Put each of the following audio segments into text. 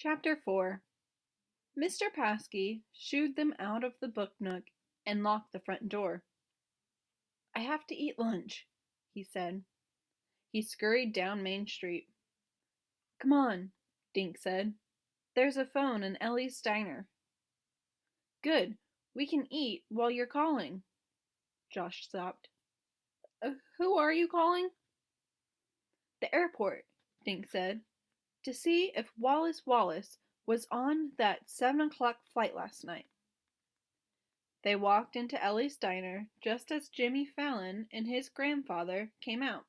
Chapter 4. Mr. Paskey shooed them out of the book nook and locked the front door. "I have to eat lunch," he said. He scurried down Main Street. "Come on," Dink said. "There's a phone in Ellie's diner." "Good. We can eat while you're calling." Josh stopped. Who are you calling?" "The airport," Dink said, "to see if Wallace Wallace was on that 7 o'clock flight last night." They walked into Ellie's diner just as Jimmy Fallon and his grandfather came out.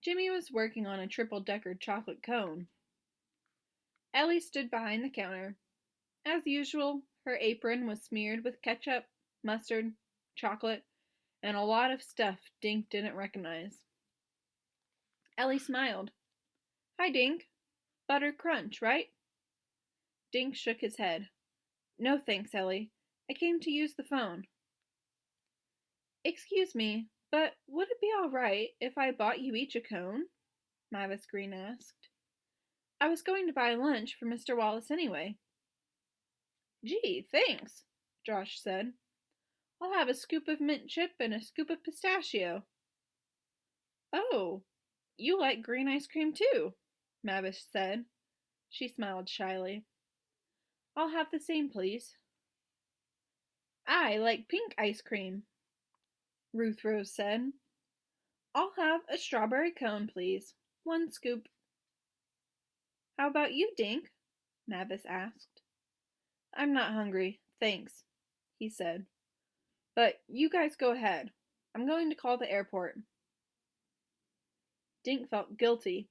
Jimmy was working on a triple-decker chocolate cone. Ellie stood behind the counter. As usual, her apron was smeared with ketchup, mustard, chocolate, and a lot of stuff Dink didn't recognize. Ellie smiled. "Hi, Dink. Butter crunch, right?" Dink shook his head. "No thanks, Ellie. I came to use the phone." "Excuse me, but would it be all right if I bought you each a cone?" Mavis Green asked. "I was going to buy lunch for Mr. Wallace anyway." "Gee, thanks," Josh said. "I'll have a scoop of mint chip and a scoop of pistachio." "Oh, you like green ice cream too," Mavis said. She smiled shyly. "I'll have the same, please." "I like pink ice cream," Ruth Rose said. "I'll have a strawberry cone, please. 1 scoop." "How about you, Dink?" Mavis asked. "I'm not hungry, thanks," he said. "But you guys go ahead. I'm going to call the airport." Dink felt guilty.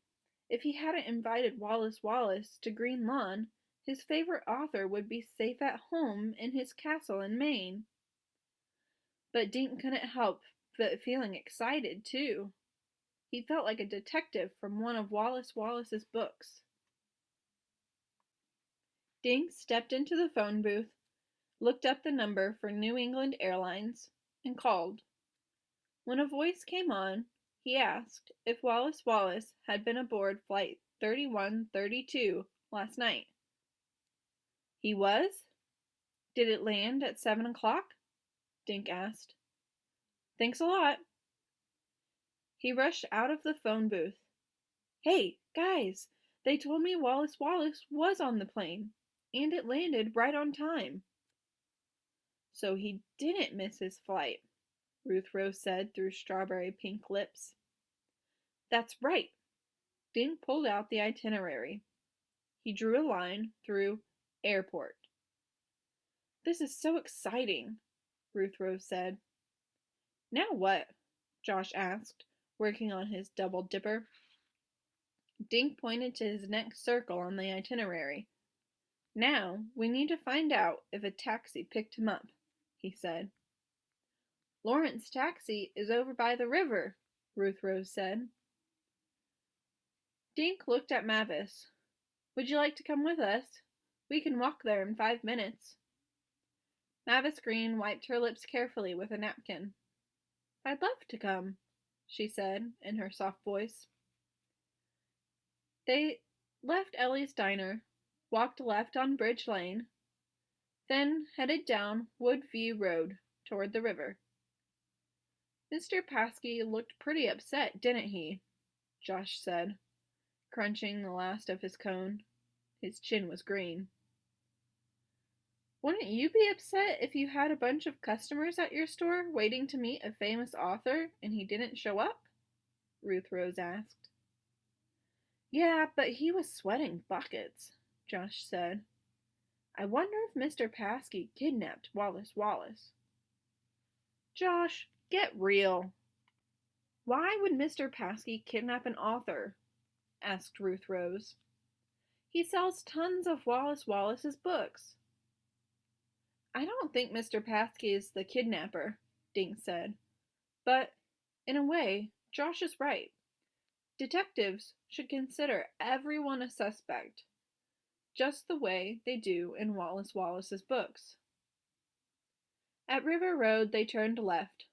If he hadn't invited Wallace Wallace to Green Lawn, his favorite author would be safe at home in his castle in Maine. But Dink couldn't help but feeling excited, too. He felt like a detective from one of Wallace Wallace's books. Dink stepped into the phone booth, looked up the number for New England Airlines, and called. When a voice came on, he asked if Wallace Wallace had been aboard Flight 3132 last night. "He was? Did it land at 7 o'clock?" Dink asked. "Thanks a lot." He rushed out of the phone booth. "Hey, guys, they told me Wallace Wallace was on the plane, and it landed right on time." "So he didn't miss his flight," Ruth Rose said through strawberry pink lips. "That's right." Dink pulled out the itinerary. He drew a line through airport. "This is so exciting," Ruth Rose said. "Now what?" Josh asked, working on his double dipper. Dink pointed to his next circle on the itinerary. "Now we need to find out if a taxi picked him up," he said. "Lawrence Taxi is over by the river," Ruth Rose said. Dink looked at Mavis. "Would you like to come with us? We can walk there in 5 minutes." Mavis Green wiped her lips carefully with a napkin. "I'd love to come," she said in her soft voice. They left Ellie's diner, walked left on Bridge Lane, then headed down Woodview Road toward the river. "Mr. Paskey looked pretty upset, didn't he?" Josh said, crunching the last of his cone. His chin was green. "Wouldn't you be upset if you had a bunch of customers at your store waiting to meet a famous author and he didn't show up?" Ruth Rose asked. "Yeah, but he was sweating buckets," Josh said. "I wonder if Mr. Paskey kidnapped Wallace Wallace." "Josh, get real." "Why would Mr. Paskey kidnap an author?" asked Ruth Rose. "He sells tons of Wallace Wallace's books." "I don't think Mr. Paskey is the kidnapper," Dink said. "But, in a way, Josh is right. Detectives should consider everyone a suspect, just the way they do in Wallace Wallace's books." At River Road they turned left.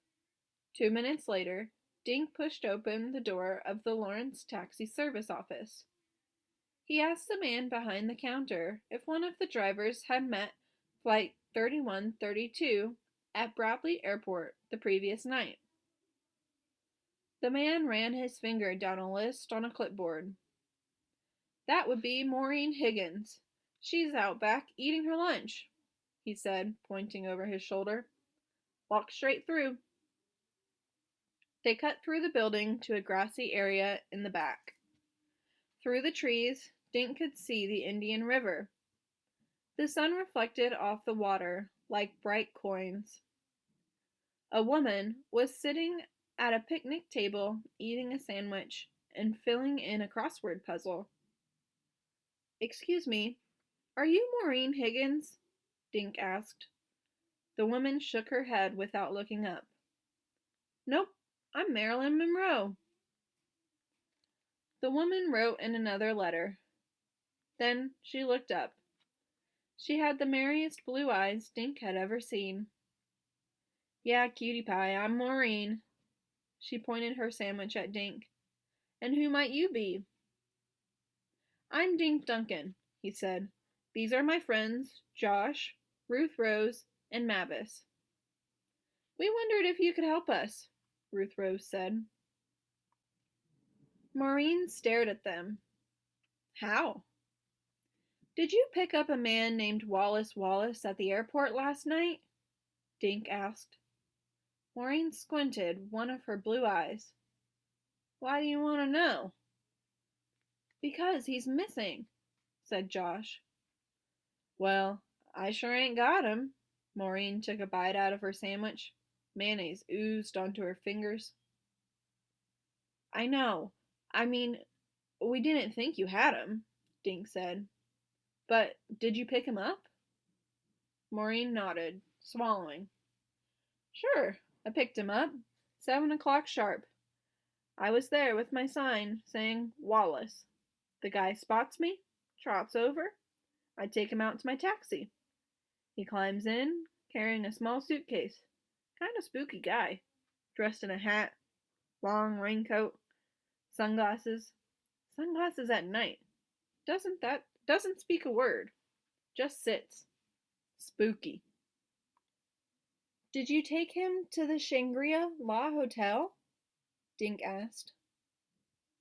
2 minutes later, Dink pushed open the door of the Lawrence Taxi Service office. He asked the man behind the counter if one of the drivers had met Flight 3132 at Bradley Airport the previous night. The man ran his finger down a list on a clipboard. "That would be Maureen Higgins. She's out back eating her lunch," he said, pointing over his shoulder. "Walk straight through." They cut through the building to a grassy area in the back. Through the trees, Dink could see the Indian River. The sun reflected off the water like bright coins. A woman was sitting at a picnic table eating a sandwich and filling in a crossword puzzle. "Excuse me, are you Maureen Higgins?" Dink asked. The woman shook her head without looking up. "Nope, I'm Marilyn Monroe." The woman wrote in another letter. Then she looked up. She had the merriest blue eyes Dink had ever seen. "Yeah, cutie pie, I'm Maureen." She pointed her sandwich at Dink. "And who might you be?" "I'm Dink Duncan," he said. "These are my friends, Josh, Ruth Rose, and Mavis." "We wondered if you could help us," Ruth Rose said. Maureen stared at them. "How?" "Did you pick up a man named Wallace Wallace at the airport last night?" Dink asked. Maureen squinted one of her blue eyes. "Why do you want to know?" "Because he's missing," said Josh. "Well, I sure ain't got him." Maureen took a bite out of her sandwich. Mayonnaise oozed onto her fingers. "I know. I mean, we didn't think you had him," Dink said. "But did you pick him up?" Maureen nodded, swallowing. "Sure, I picked him up. 7 o'clock sharp. I was there with my sign saying Wallace. The guy spots me, trots over. I take him out to my taxi. He climbs in, carrying a small suitcase. Kinda spooky guy. Dressed in a hat, long raincoat, sunglasses. Sunglasses at night. Doesn't speak a word. Just sits. Spooky." "Did you take him to the Shangri-La Hotel?" Dink asked.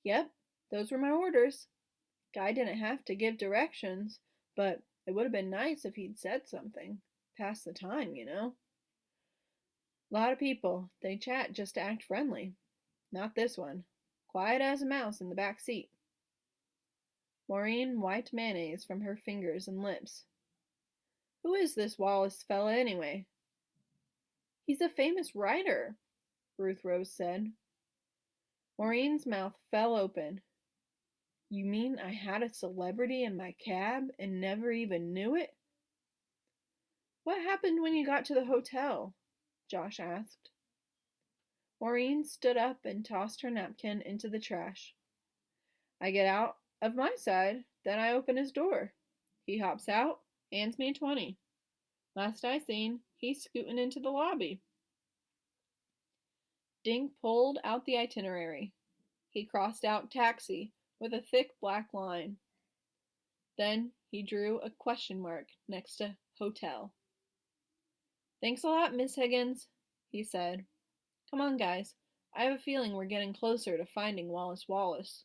"Yep, those were my orders. Guy didn't have to give directions, but it would have been nice if he'd said something. Pass the time, you know. Lot of people, they chat just to act friendly. Not this one. Quiet as a mouse in the back seat." Maureen wiped mayonnaise from her fingers and lips. "Who is this Wallace fella, anyway?" "He's a famous writer," Ruth Rose said. Maureen's mouth fell open. "You mean I had a celebrity in my cab and never even knew it?" "What happened when you got to the hotel?" Josh asked. Maureen stood up and tossed her napkin into the trash. "I get out of my side, then I open his door. He hops out, hands me 20. Last I seen, he's scooting into the lobby." Dink pulled out the itinerary. He crossed out taxi with a thick black line. Then he drew a question mark next to hotel. "Thanks a lot, Miss Higgins," he said. "Come on, guys. I have a feeling we're getting closer to finding Wallace Wallace."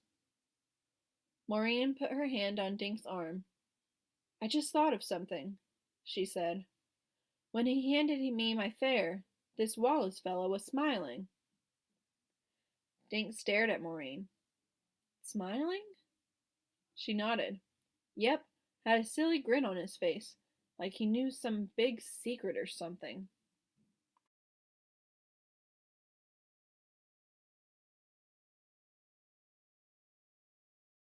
Maureen put her hand on Dink's arm. "I just thought of something," she said. "When he handed me my fare, this Wallace fellow was smiling." Dink stared at Maureen. "Smiling?" She nodded. "Yep, had a silly grin on his face, like he knew some big secret or something."